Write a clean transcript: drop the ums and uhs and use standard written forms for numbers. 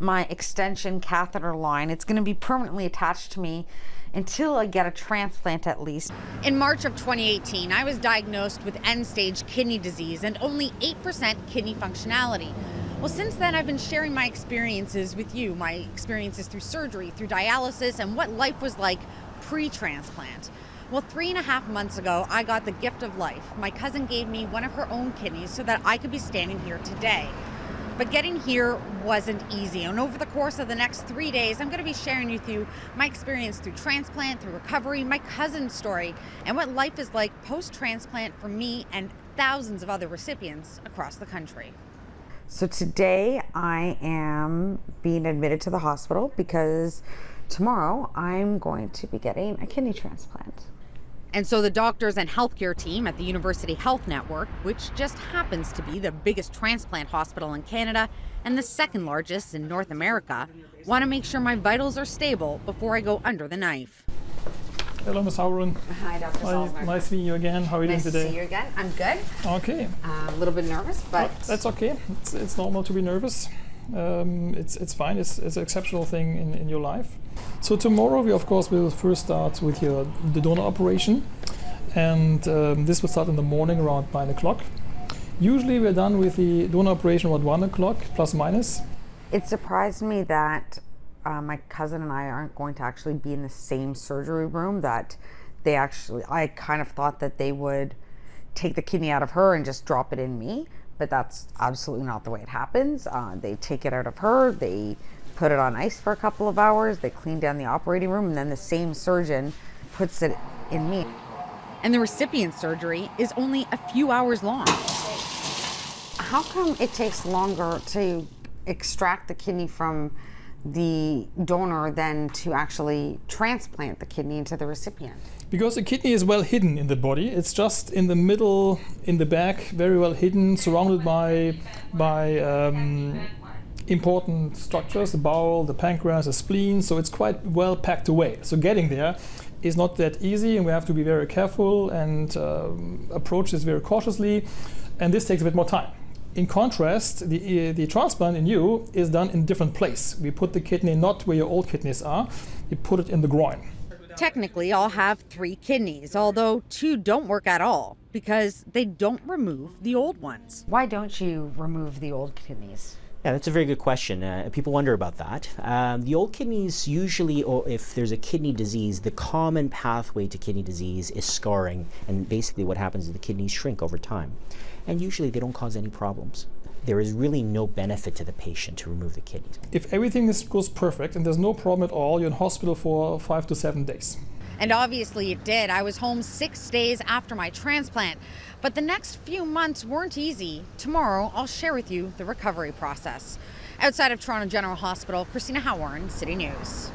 my extension catheter line. It's going to be permanently attached to me until I get a transplant at least. In March of 2018, I was diagnosed with end-stage kidney disease and only 8% kidney functionality. Well, since then, I've been sharing my experiences with you, my experiences through surgery, through dialysis, and what life was like pre-transplant. Well, 3.5 months ago, I got the gift of life. My cousin gave me one of her own kidneys so that I could be standing here today. But getting here wasn't easy, and over the course of the next 3 days, I'm going to be sharing with you my experience through transplant, through recovery, my cousin's story, and what life is like post-transplant for me and thousands of other recipients across the country. So today I am being admitted to the hospital because tomorrow I'm going to be getting a kidney transplant. And so the doctors and healthcare team at the University Health Network, which just happens to be the biggest transplant hospital in Canada and the second largest in North America, want to make sure my vitals are stable before I go under the knife. Hello, Ms. Howorun. Hi, Dr. Salzberg. Nice meeting you again. How are you doing today? Nice to see you again. I'm good. Okay. A little bit nervous, but... That's okay. It's normal to be nervous. It's fine. It's an exceptional thing in your life. So tomorrow we of course will first start with the donor operation, and this will start in the morning around 9 o'clock. Usually we're done with the donor operation around 1 o'clock plus minus. It surprised me that my cousin and I aren't going to actually be in the same surgery room. That I kind of thought that they would take the kidney out of her and just drop it in me. But that's absolutely not the way it happens. They take it out of her, they put it on ice for a couple of hours, they clean down the operating room, and then the same surgeon puts it in me. And the recipient surgery is only a few hours long. How come it takes longer to extract the kidney from the donor than to actually transplant the kidney into the recipient? Because the kidney is well hidden in the body. It's just in the middle, in the back, very well hidden, surrounded by important structures, the bowel, the pancreas, the spleen, so it's quite well packed away. So getting there is not that easy, and we have to be very careful and approach this very cautiously, and this takes a bit more time. In contrast, the transplant in you is done in a different place. We put the kidney not where your old kidneys are, we put it in the groin. Technically, I'll have 3 kidneys, although 2 don't work at all because they don't remove the old ones. Why don't you remove the old kidneys? Yeah, that's a very good question. People wonder about that. The old kidneys usually, or if there's a kidney disease, the common pathway to kidney disease is scarring, and basically what happens is the kidneys shrink over time. And usually they don't cause any problems. There is really no benefit to the patient to remove the kidneys. If everything goes perfect and there's no problem at all, you're in hospital for 5 to 7 days. And obviously it did. I was home 6 days after my transplant. But the next few months weren't easy. Tomorrow, I'll share with you the recovery process. Outside of Toronto General Hospital, Christina Howorun, City News.